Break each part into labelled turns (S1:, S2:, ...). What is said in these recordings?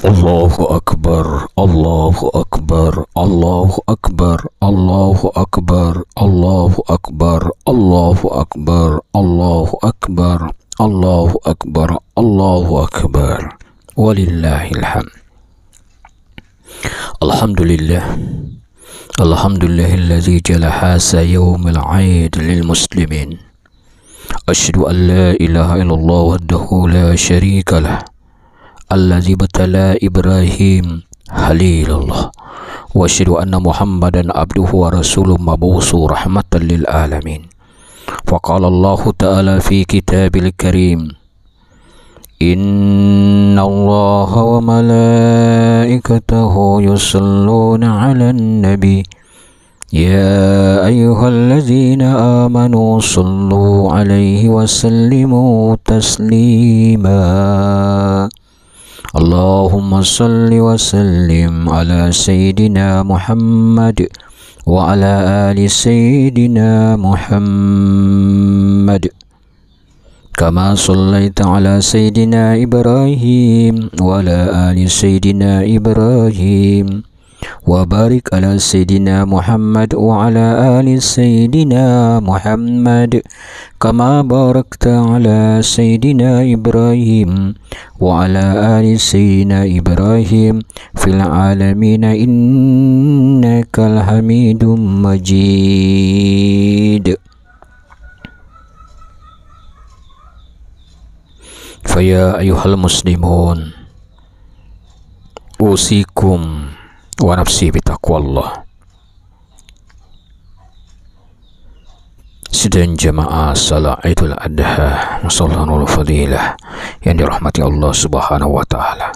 S1: Allahu Akbar, Allahu Akbar, Allahu Akbar, Allahu Akbar, Allahu Akbar, Allahu Akbar, Allahu Akbar, Allahu Akbar, Allahu Akbar. Walillahil hamd. Alhamdulillah. Alhamdulillahilladzi jala hasa yawmil 'aid lil muslimin. Asyhadu an la ilaha illallah wahdahu la syarika lah. Allazi batala Ibrahim Halilullah wa asyhadu anna Muhammadan abduhu wa rasuluhu mabusu rahmatan lil alamin. Faqala Allah ta'ala fi kitabil karim, inna Allah wa malaikatahu yusalluna 'alan nabi ya ayyuhallazina amanu sallu 'alaihi wa sallimu taslima. Allahumma salli wa sallim ala Sayyidina Muhammad wa ala ali Sayyidina Muhammad kama sallaita ala Sayyidina Ibrahim wa ala ali Sayyidina Ibrahim wa barik ala Sayyidina Muhammad wa ala ali Sayyidina Muhammad kama barakta ala Sayyidina Ibrahim wa ala ali Sayyidina Ibrahim fil alamin innakal hamidum majid. Faya ayuhal muslimun, usikum wa nafsi bitaqwallah. Sidang jamaah salat Idul Adha Masallanul Fadilah yang dirahmati Allah Subhanahu wa Ta'ala.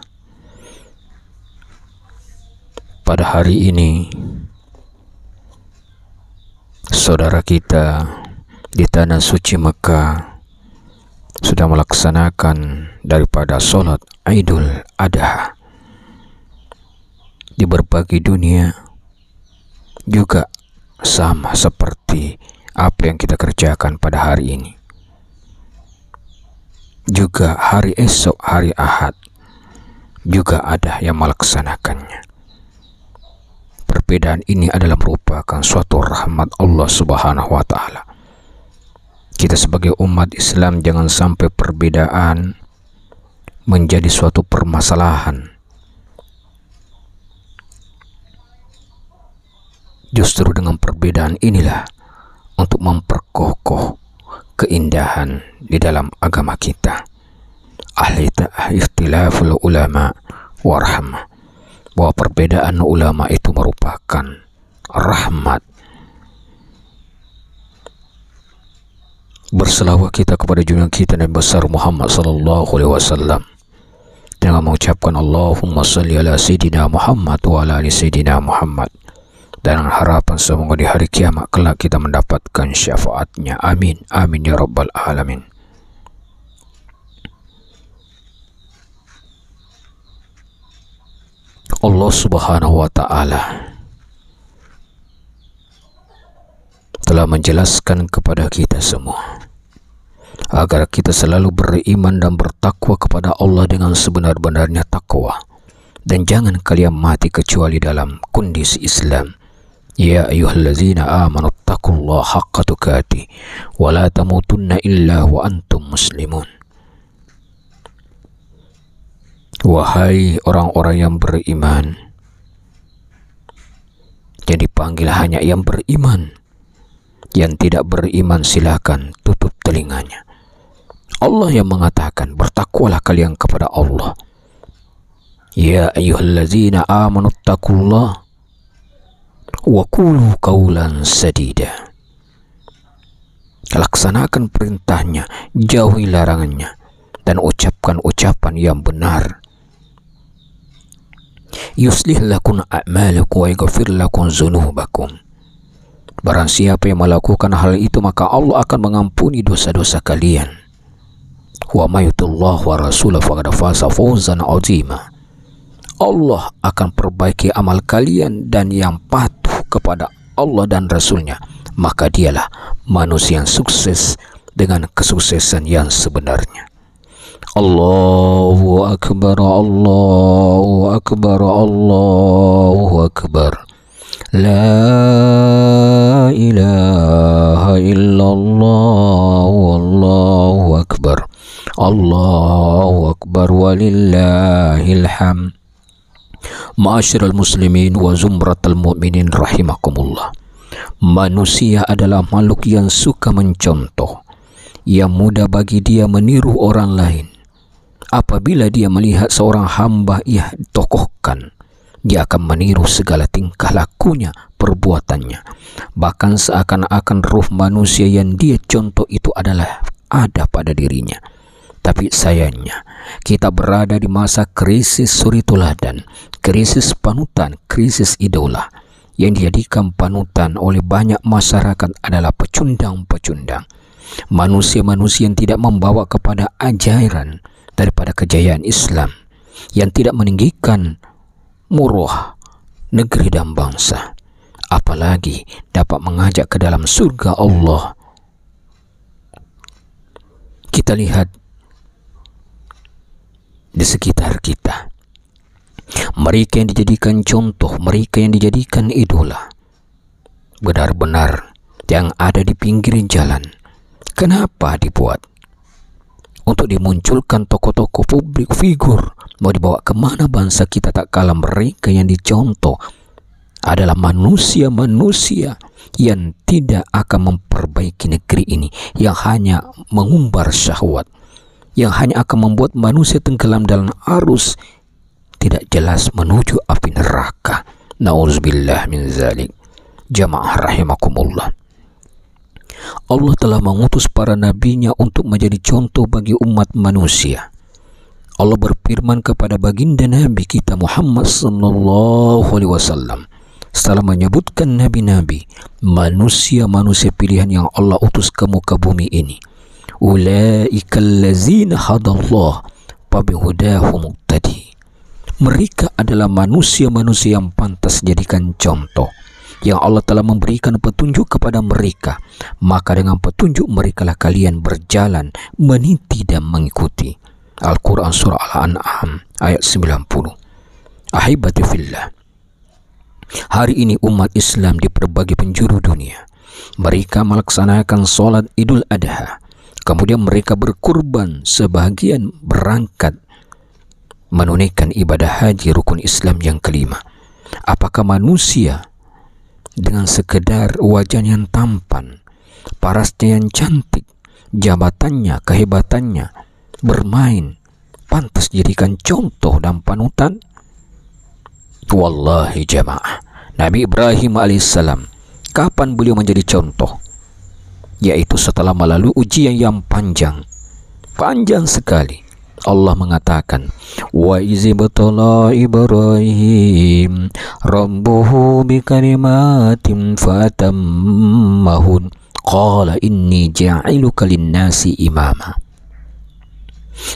S1: Pada hari ini saudara kita di tanah suci Mekah sudah melaksanakan daripada salat Idul Adha. Di berbagai dunia juga sama seperti apa yang kita kerjakan pada hari ini. Juga hari esok, hari Ahad, juga ada yang melaksanakannya. Perbedaan ini adalah merupakan suatu rahmat Allah Subhanahu wa Ta'ala. Kita sebagai umat Islam jangan sampai perbedaan menjadi suatu permasalahan. Justru dengan perbedaan inilah untuk memperkokoh keindahan di dalam agama kita. Ikhtilaful ulama warahmah, bahwa perbedaan ulama itu merupakan rahmat. Berselawat kita kepada junjungan kita Nabi besar Muhammad sallallahu alaihi wasallam dengan mengucapkan Allahumma salli ala Sayyidina Muhammad wa ala ali Sayyidina Muhammad, dan harapan semoga di hari kiamat kelak kita mendapatkan syafaatnya. Amin, amin ya rabbal alamin. Allah Subhanahu wa Ta'ala telah menjelaskan kepada kita semua agar kita selalu beriman dan bertakwa kepada Allah dengan sebenar-benarnya takwa, dan jangan kalian mati kecuali dalam kondisi Islam. Ya ayyuhallazina amanu taqullaha haqqa tuqatih wa la tamutunna illa wa antum muslimun. Wahai orang-orang yang beriman, yang dipanggil hanya yang beriman. Yang tidak beriman silakan tutup telinganya. Allah yang mengatakan bertakwalah kalian kepada Allah. Ya ayyuhallazina amanu taqullaha wa qulu qawlan sadida. Laksanakan perintahnya, jauhi larangannya, dan ucapkan ucapan yang benar. Yuslih lakum a'malakum wa yaghfir lakum dzunubakum. Barang siapa yang melakukan hal itu, maka Allah akan mengampuni dosa-dosa kalian. Wa may yuti'illah wa rasulahu faqad faza fawzan 'azima. Allah akan perbaiki amal kalian, dan yang patuh kepada Allah dan Rasulnya, maka dialah manusia yang sukses dengan kesuksesan yang sebenarnya. Allahu Akbar, Allahu Akbar, Allahu Akbar. La ilaha illallah, Wallahu Akbar, Allahu Akbar, walillahil hamd. Ma'asyiral muslimin wa zumratal mu'minin rahimakumullah. Manusia adalah makhluk yang suka mencontoh, yang mudah bagi dia meniru orang lain. Apabila dia melihat seorang hamba ia tokohkan, dia akan meniru segala tingkah lakunya, perbuatannya. Bahkan seakan-akan ruh manusia yang dia contoh itu adalah ada pada dirinya. Tapi sayangnya, kita berada di masa krisis suri teladan, krisis panutan, krisis idola. Yang dijadikan panutan oleh banyak masyarakat adalah pecundang-pecundang. Manusia-manusia yang tidak membawa kepada ajaran daripada kejayaan Islam, yang tidak meninggikan muruah negeri dan bangsa, apalagi dapat mengajak ke dalam surga Allah. Kita lihat di sekitar kita, mereka yang dijadikan contoh, mereka yang dijadikan idola, benar-benar yang ada di pinggir jalan. Kenapa dibuat? Untuk dimunculkan tokoh-tokoh publik, figur. Mau dibawa kemana bangsa kita? Tak kalah mereka yang dicontoh adalah manusia-manusia yang tidak akan memperbaiki negeri ini, yang hanya mengumbar syahwat, yang hanya akan membuat manusia tenggelam dalam arus tidak jelas menuju api neraka. Nauzubillah min zalik. Jamaah rahimakumullah. Allah telah mengutus para nabinya untuk menjadi contoh bagi umat manusia. Allah berfirman kepada baginda Nabi kita Muhammad sallallahu alaihi wasallam setelah menyebutkan nabi-nabi, manusia-manusia pilihan yang Allah utus ke muka bumi ini. Ulaikal ladzina hadallah fabihudahu muqtadi. Mereka adalah manusia-manusia yang pantas jadikan contoh, yang Allah telah memberikan petunjuk kepada mereka, maka dengan petunjuk merekalah kalian berjalan, meniti dan mengikuti. Al-Quran Surah Al-An'am ayat 90. Ahibati fillah, hari ini umat Islam di berbagai penjuru dunia, mereka melaksanakan sholat Idul Adha, kemudian mereka berkurban, sebagian berangkat menunaikan ibadah haji rukun Islam yang kelima. Apakah manusia dengan sekedar wajahnya yang tampan, parasnya yang cantik, jabatannya, kehebatannya, bermain, pantas jadikan contoh dan panutan? Wallahi jamaah, Nabi Ibrahim alaihissalam, kapan beliau menjadi contoh? Yaitu setelah melalui ujian yang panjang sekali. Allah mengatakan, wa izibtala Ibrahim rabbuhu bikalimatin fatammahun qala inni ja'iluka linnasi imama.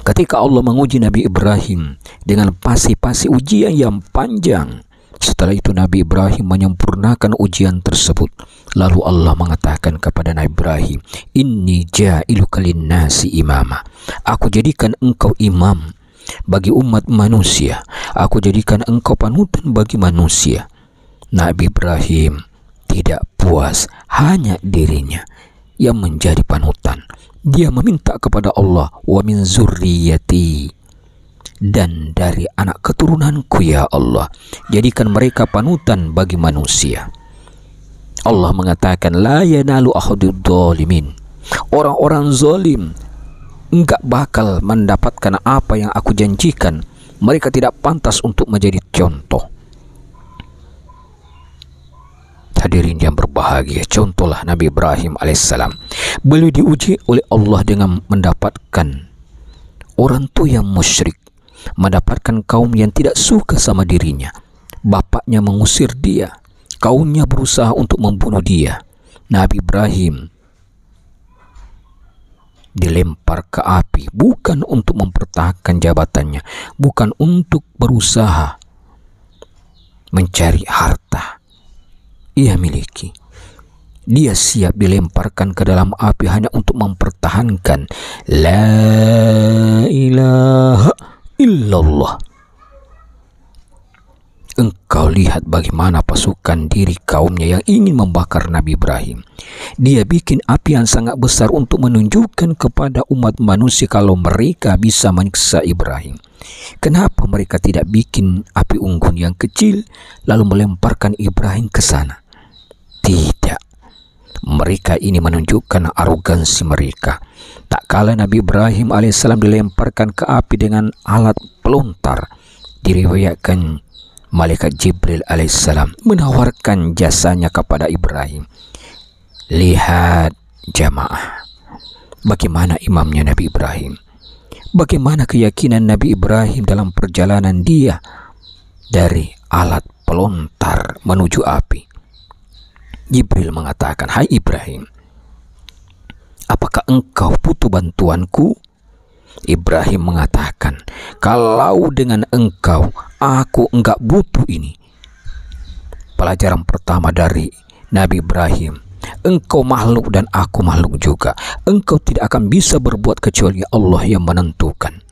S1: Ketika Allah menguji Nabi Ibrahim dengan pasi-pasi ujian yang panjang, setelah itu Nabi Ibrahim menyempurnakan ujian tersebut. Lalu Allah mengatakan kepada Nabi Ibrahim, inni ja'iluka linnasi imama. Aku jadikan engkau imam bagi umat manusia. Aku jadikan engkau panutan bagi manusia. Nabi Ibrahim tidak puas hanya dirinya yang menjadi panutan. Dia meminta kepada Allah, wa min zurriyati, dan dari anak keturunanku ya Allah, jadikan mereka panutan bagi manusia. Allah mengatakan, la yanalu ahadud zalimin. Orang-orang zalim enggak bakal mendapatkan apa yang aku janjikan. Mereka tidak pantas untuk menjadi contoh. Hadirin yang berbahagia, contohlah Nabi Ibrahim alaihissalam. Beliau diuji oleh Allah dengan mendapatkan orang tua yang musyrik, mendapatkan kaum yang tidak suka sama dirinya. Bapaknya mengusir dia, kaumnya berusaha untuk membunuh dia. Nabi Ibrahim dilempar ke api, bukan untuk mempertahankan jabatannya, bukan untuk berusaha mencari harta ia miliki. Dia siap dilemparkan ke dalam api hanya untuk mempertahankan la ilaha illallah. Engkau lihat bagaimana pasukan diri kaumnya yang ingin membakar Nabi Ibrahim. Dia bikin api yang sangat besar untuk menunjukkan kepada umat manusia kalau mereka bisa menyiksa Ibrahim. Kenapa mereka tidak bikin api unggun yang kecil lalu melemparkan Ibrahim ke sana? Tidak. Mereka ini menunjukkan arogansi mereka. Tak kala Nabi Ibrahim alaihissalam dilemparkan ke api dengan alat pelontar, diriwayatkan malaikat Jibril alaihissalam menawarkan jasanya kepada Ibrahim. Lihat jamaah, bagaimana imamnya Nabi Ibrahim, bagaimana keyakinan Nabi Ibrahim dalam perjalanan dia dari alat pelontar menuju api. Jibril mengatakan, "Hai Ibrahim, apakah engkau butuh bantuanku?" Ibrahim mengatakan, "Kalau dengan engkau, aku enggak butuh ini." Pelajaran pertama dari Nabi Ibrahim, engkau makhluk dan aku makhluk juga. Engkau tidak akan bisa berbuat kecuali Allah yang menentukan.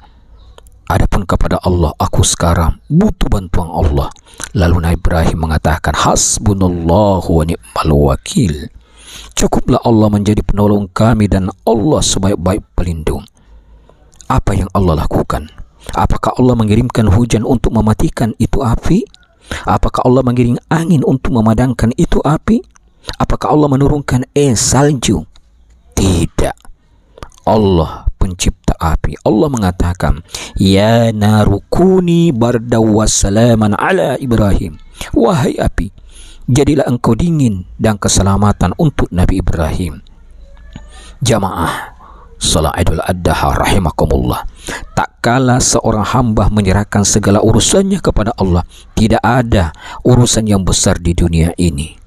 S1: Adapun kepada Allah, aku sekarang butuh bantuan Allah. Lalu Nabi Ibrahim mengatakan, "Hasbunallahu wa ni'mal wakil." Cukuplah Allah menjadi penolong kami dan Allah sebaik-baik pelindung. Apa yang Allah lakukan? Apakah Allah mengirimkan hujan untuk mematikan itu api? Apakah Allah mengirim angin untuk memadamkan itu api? Apakah Allah menurunkan es salju? Tidak. Allah pencipta api. Allah mengatakan, "Ya narukuni bardaw wassalaman ala Ibrahim." Wahai api, jadilah engkau dingin dan keselamatan untuk Nabi Ibrahim. Jamaah salat Idul Adha rahimakumullah, tak kala seorang hamba menyerahkan segala urusannya kepada Allah, tidak ada urusan yang besar di dunia ini.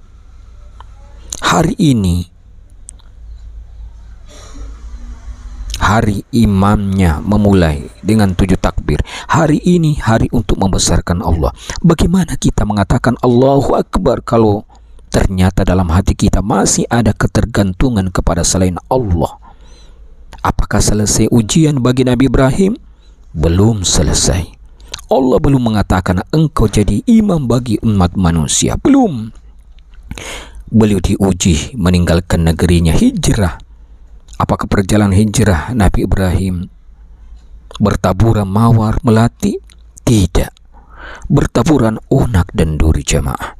S1: Hari ini hari imamnya memulai dengan 7 takbir. Hari ini hari untuk membesarkan Allah. Bagaimana kita mengatakan Allahu Akbar kalau ternyata dalam hati kita masih ada ketergantungan kepada selain Allah? Apakah selesai ujian bagi Nabi Ibrahim? Belum selesai. Allah belum mengatakan engkau jadi imam bagi umat manusia. Belum. Beliau diuji meninggalkan negerinya, hijrah. Apakah perjalanan hijrah Nabi Ibrahim bertaburan mawar melati? Tidak. Bertaburan unak dan duri jamaah.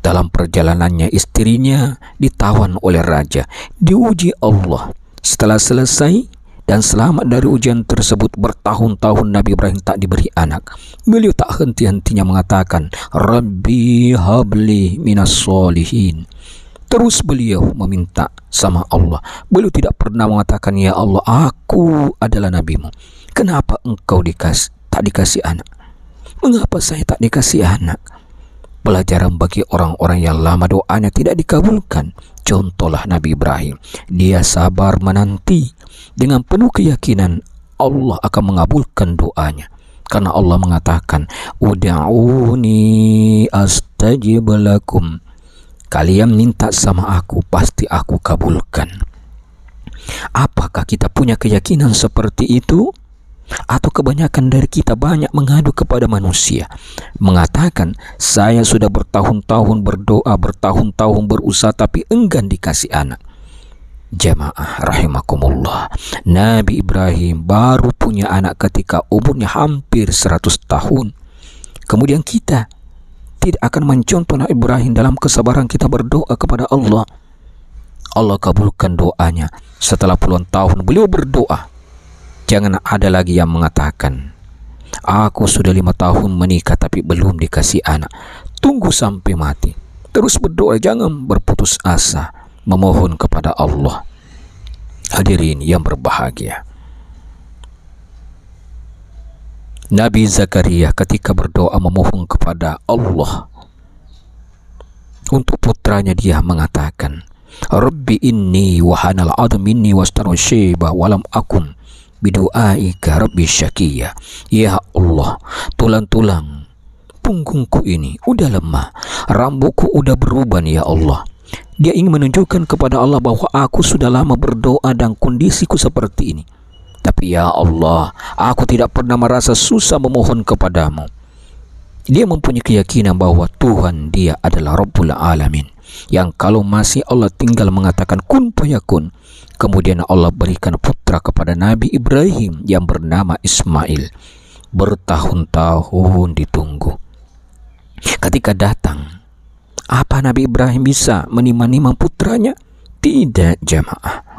S1: Dalam perjalanannya istrinya ditawan oleh raja, diuji Allah. Setelah selesai dan selamat dari ujian tersebut, bertahun-tahun Nabi Ibrahim tak diberi anak. Beliau tak henti-hentinya mengatakan, "Rabbi habli minas solihin." Terus beliau meminta sama Allah. Beliau tidak pernah mengatakan, "Ya Allah, aku adalah nabimu. Kenapa engkau tak dikasih anak? Mengapa saya tak dikasih anak?" Pelajaran bagi orang-orang yang lama doanya tidak dikabulkan. Contohlah Nabi Ibrahim. Dia sabar menanti dengan penuh keyakinan Allah akan mengabulkan doanya. Karena Allah mengatakan, "Ud'uni astajib lakum." Kalian minta sama aku, pasti aku kabulkan. Apakah kita punya keyakinan seperti itu? Atau kebanyakan dari kita banyak mengadu kepada manusia, mengatakan, "Saya sudah bertahun-tahun berdoa, bertahun-tahun berusaha, tapi enggan dikasih anak." Jamaah rahimakumullah, Nabi Ibrahim baru punya anak ketika umurnya hampir 100 tahun. Kemudian kita tidak akan mencontoh Nabi Ibrahim dalam kesabaran kita berdoa kepada Allah. Allah kabulkan doanya. Setelah puluhan tahun beliau berdoa. Jangan ada lagi yang mengatakan, "Aku sudah 5 tahun menikah tapi belum dikasih anak." Tunggu sampai mati. Terus berdoa, jangan berputus asa, memohon kepada Allah. Hadirin yang berbahagia, Nabi Zakaria ketika berdoa memohon kepada Allah untuk putranya, dia mengatakan, "Rabbi inni wahanal 'admu minni wastanu syaiba walam akun bidu'aika rabbi syakiyya." Ya Allah, tulang-tulang punggungku ini udah lemah, rambutku udah beruban ya Allah. Dia ingin menunjukkan kepada Allah bahwa aku sudah lama berdoa dan kondisiku seperti ini. Tapi ya Allah, aku tidak pernah merasa susah memohon kepadamu. Dia mempunyai keyakinan bahwa Tuhan dia adalah Rabbul Alamin, yang kalau masih Allah tinggal mengatakan kun fayakun, kemudian Allah berikan putra kepada Nabi Ibrahim yang bernama Ismail. Bertahun-tahun ditunggu. Ketika datang, apa Nabi Ibrahim bisa menimang-nimang putranya? Tidak, jamaah.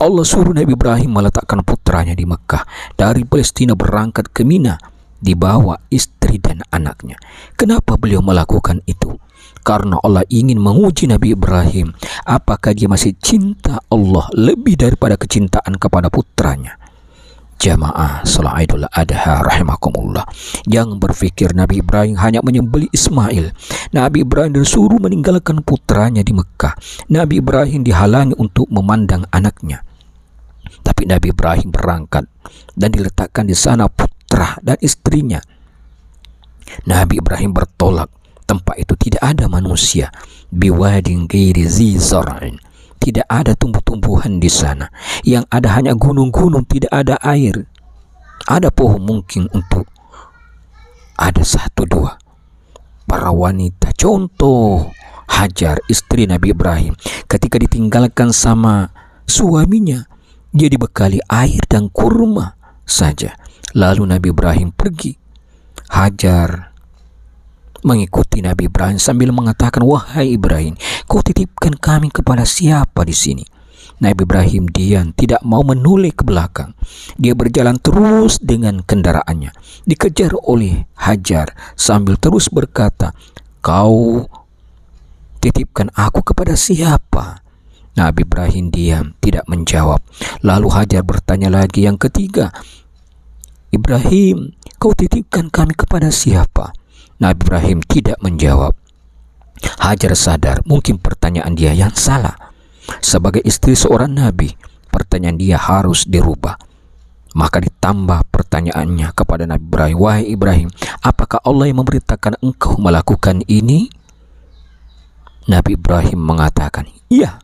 S1: Allah suruh Nabi Ibrahim meletakkan putranya di Mekah. Dari Palestina berangkat ke Mina, dibawa istri dan anaknya. Kenapa beliau melakukan itu? Karena Allah ingin menguji Nabi Ibrahim, apakah dia masih cinta Allah lebih daripada kecintaan kepada putranya. Jamaah salat Idul Adha rahimakumullah, jangan berpikir Nabi Ibrahim hanya menyembelih Ismail. Nabi Ibrahim disuruh meninggalkan putranya di Mekah. Nabi Ibrahim dihalangi untuk memandang anaknya. Tapi Nabi Ibrahim berangkat dan diletakkan di sana putra dan istrinya. Nabi Ibrahim bertolak. Tempat itu tidak ada manusia. Biwadin ghairi zi zar'in. Tidak ada tumbuh-tumbuhan di sana. Yang ada hanya gunung-gunung, tidak ada air. Ada pohon mungkin untuk ada satu dua. Para wanita, contoh Hajar, istri Nabi Ibrahim, ketika ditinggalkan sama suaminya, dia dibekali air dan kurma saja. Lalu Nabi Ibrahim pergi. Hajar mengikuti Nabi Ibrahim sambil mengatakan, wahai Ibrahim, kau titipkan kami kepada siapa di sini? Nabi Ibrahim diam, tidak mau menoleh ke belakang. Dia berjalan terus dengan kendaraannya, dikejar oleh Hajar sambil terus berkata, kau titipkan aku kepada siapa? Nabi Ibrahim diam, tidak menjawab. Lalu Hajar bertanya lagi yang ketiga, Ibrahim, kau titipkan kami kepada siapa? Nabi Ibrahim tidak menjawab. Hajar sadar mungkin pertanyaan dia yang salah. Sebagai istri seorang Nabi, pertanyaan dia harus dirubah. Maka ditambah pertanyaannya kepada Nabi Ibrahim, wahai Ibrahim, apakah Allah yang memberitakan engkau melakukan ini? Nabi Ibrahim mengatakan, iya.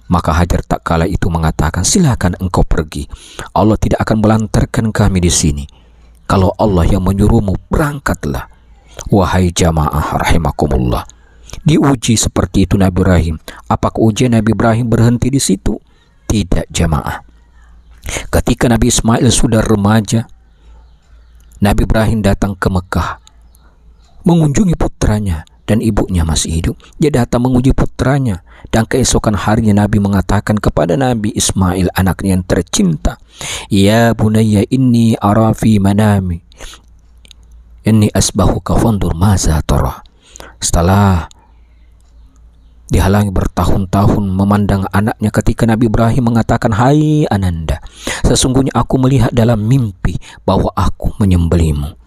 S1: Maka Hajar tak kala itu mengatakan, silakan engkau pergi. Allah tidak akan melantarkan kami di sini. Kalau Allah yang menyuruhmu, berangkatlah. Wahai jamaah rahimakumullah, diuji seperti itu Nabi Ibrahim. Apakah ujian Nabi Ibrahim berhenti di situ? Tidak, jamaah. Ketika Nabi Ismail sudah remaja, Nabi Ibrahim datang ke Mekah mengunjungi putranya dan ibunya masih hidup. Dia datang menguji putranya, dan keesokan harinya Nabi mengatakan kepada Nabi Ismail, anaknya yang tercinta, ya bunayya inni ara fi manami inni asbahuka fandur maza tara. Setelah dihalangi bertahun-tahun memandang anaknya, ketika Nabi Ibrahim mengatakan, hai Ananda, sesungguhnya aku melihat dalam mimpi bahwa aku menyembelihmu.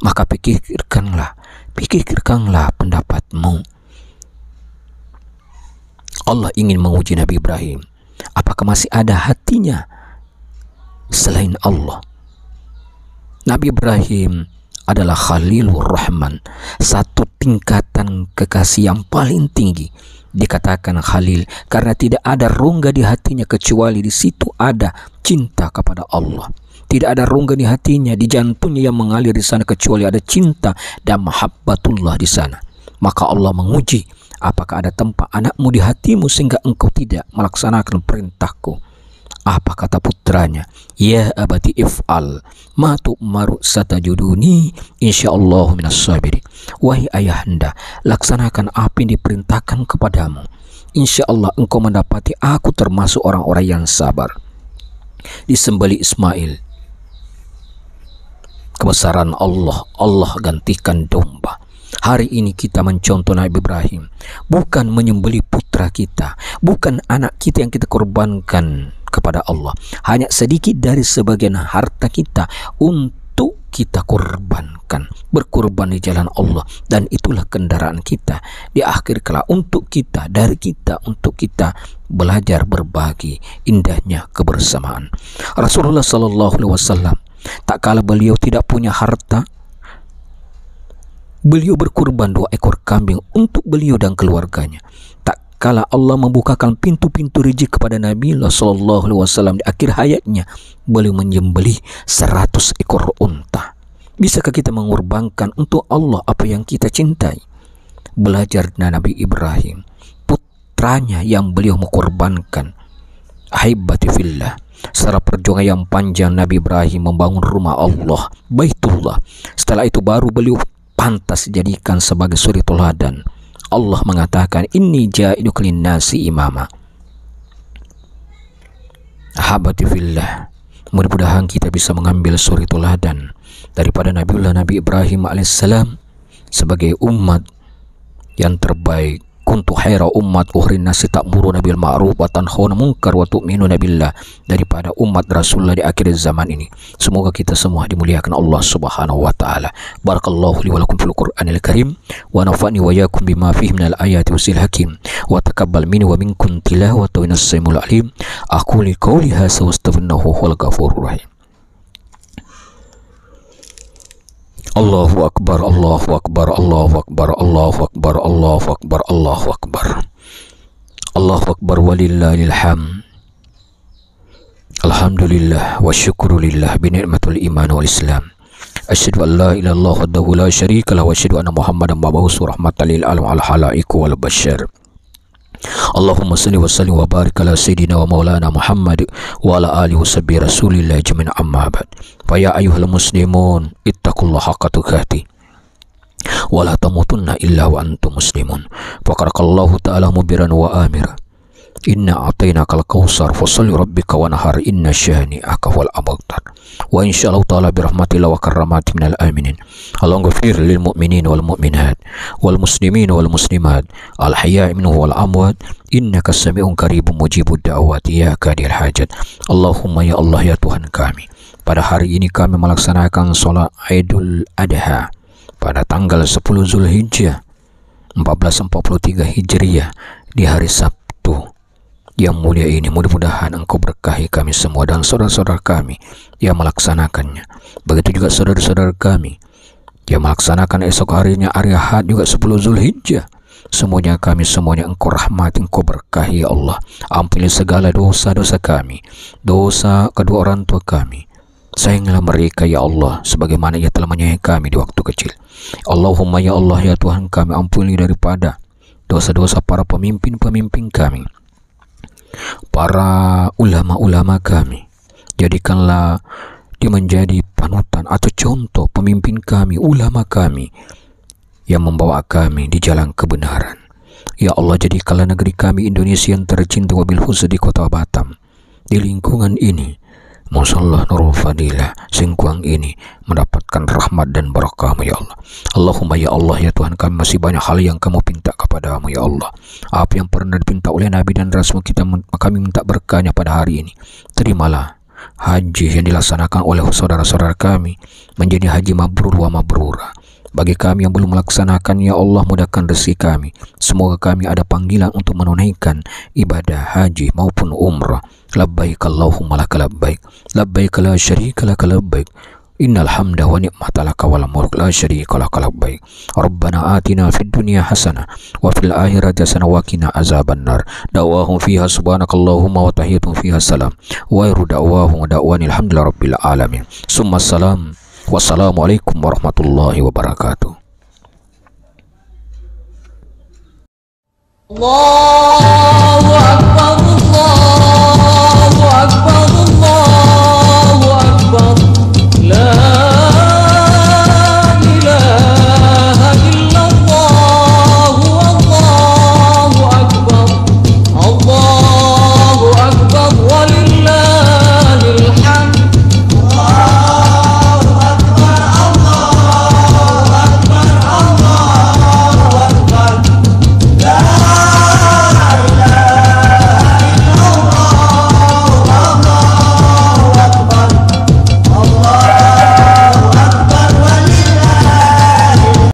S1: Maka pikirkanlah pendapatmu. Allah ingin menguji Nabi Ibrahim, apakah masih ada hatinya selain Allah. Nabi Ibrahim adalah Khalilur Rahman, satu tingkatan kekasih yang paling tinggi. Dikatakan Khalil karena tidak ada rongga di hatinya kecuali di situ ada cinta kepada Allah. Tidak ada rongga di hatinya, di jantungnya yang mengalir di sana kecuali ada cinta dan mahabbatullah di sana. Maka Allah menguji, apakah ada tempat anakmu di hatimu sehingga engkau tidak melaksanakan perintahku? Apa kata putranya? Ya abati if'al ma tu'maru satajuduni insyaallah minas sabirin. Wahai ayahanda, laksanakan apa yang diperintahkan kepadamu. Insyaallah engkau mendapati aku termasuk orang-orang yang sabar. Disembelih Ismail. Kebesaran Allah, Allah gantikan domba. Hari ini kita mencontoh Nabi Ibrahim, bukan menyembelih putra kita, bukan anak kita yang kita korbankan kepada Allah, hanya sedikit dari sebagian harta kita untuk kita korbankan, berkorban di jalan Allah, dan itulah kendaraan kita di akhir kala untuk kita, dari kita, untuk kita belajar berbagi indahnya kebersamaan. Rasulullah sallallahu alaihi wasallam tak kala beliau tidak punya harta, Beliau berkurban 2 ekor kambing untuk beliau dan keluarganya. Tak kala Allah membukakan pintu-pintu rezeki kepada Nabi sallallahu alaihi wasallam di akhir hayatnya, beliau menyembelih 100 ekor unta. Bisakah kita mengorbankan untuk Allah apa yang kita cintai? Belajar dari Nabi Ibrahim, putranya yang beliau mengorbankan. Ahibati fillah, setelah perjuangan yang panjang Nabi Ibrahim membangun rumah Allah, Baitullah. Setelah itu baru beliau pantas dijadikan sebagai suri teladan. Allah mengatakan, inni ja'iluka linnasi imama. Ahibati fillah, mudah-mudahan kita bisa mengambil suri teladan daripada Nabi Ibrahim alaihissalam sebagai umat yang terbaik. Kuntu khaira ummat uhrin nasi ta'muruna bil ma'ruf wa tanhauna munkar wa tu'minuna billah, daripada umat Rasulullah di akhir zaman ini. Semoga kita semua dimuliakan Allah Subhanahu wa taala. Barakallahu li wa lakum fil Qur'anil Karim wa nafa'ni wa iyyakum bima fihi minal ayati wasil hakim wa taqabbal minni wa minkum tilawatan wa as-sami'ul alim. Aqulu qawli hadza wa astaghfiruhu wal ghafurur rahim. Allahu Akbar, Allahu Akbar, Allahu Akbar, Allahu Akbar, Allahu Akbar, Allahu Akbar. Allahu Akbar walillahil hamd. Alhamdulillah wa syukrulillah bi ni'matul iman wal islam. Asyhadu an la ilaha illallah wahdahu la syarika lahu wa asyhadu anna Muhammadan mab'utsur rahmatan lil alamin al khalaiq wal bashar. Allahumma salli wa sallim wa barik ala sayyidina wa maulana Muhammad wa ala alihi wa sahbihi rasulillah jami'an, amma ba'd. Fa ya ayyuhal muslimun ittaqullaha haqqa tuqatih wa la tamutunna illa wa antum muslimun. Faqaraqallahu ta'ala mubiran wa amira. Inna a'tainakal kautsar fasalli rabbika wanhar inna syani'aka wal abtar. Wa insyaallah ta'ala birahmatillah wa karramati minal aminin. Allahumma ghfir lil mu'minin wal mu'minat wal muslimin wal muslimat al hayya'i minhum wal amwat innaka sami'un qaribun mujibud da'wati ya qadil hajat. Allahumma ya Allah ya Tuhan kami, pada hari ini kami melaksanakan sholat Idul Adha pada tanggal 10 Zulhijjah 1443 Hijriah di hari Sabtu yang mulia ini. Mudah-mudahan Engkau berkahi kami semua dan saudara-saudara kami yang melaksanakannya. Begitu juga saudara-saudara kami yang melaksanakan esok harinya hari Ahad juga 10 Zulhijjah. Semuanya kami semuanya Engkau rahmati, Engkau berkahi ya Allah. Ampuni segala dosa-dosa kami, dosa kedua orang tua kami. Sayangilah mereka ya Allah sebagaimana Ia telah menyayangi kami di waktu kecil. Allahumma ya Allah ya Tuhan kami, ampuni daripada dosa-dosa para pemimpin-pemimpin kami, para ulama-ulama kami. Jadikanlah dia menjadi panutan atau contoh pemimpin kami, ulama kami yang membawa kami di jalan kebenaran. Ya Allah, jadikanlah negeri kami Indonesia yang tercinta wabil khusus di kota Batam, di lingkungan ini, Masyaallah Nurul Fadilah Singkuang ini mendapatkan rahmat dan barakah-Mu ya Allah. Allahumma ya Allah ya Tuhan kami, masih banyak hal yang Kamu pinta kepada-Mu ya Allah. Apa yang pernah dipinta oleh Nabi dan Rasul kita, kami minta berkahnya pada hari ini. Terimalah haji yang dilaksanakan oleh saudara-saudara kami menjadi haji mabrur wa mabrura. Bagi kami yang belum melaksanakan, ya Allah mudahkan rezeki kami. Semoga kami ada panggilan untuk menunaikan ibadah haji maupun umrah. Labbaik Allahumma laka labbaik, labbaik la syarika laka labbaik, innal hamda wa ni'mata laka wal mulk la syarika laka labbaik. Rabbana atina fid dunya hasanah wa fil akhirati hasanah wa qina azabannar. Da'wahum fiha subhanakallahumma wa tahiyyatuhum fiha salam wa akhiru da'wahum da'wanil hamdulillahi rabbil alamin. Summa salam. Wassalamualaikum warahmatullahi wabarakatuh. Allahu Akbar, Allahu Akbar.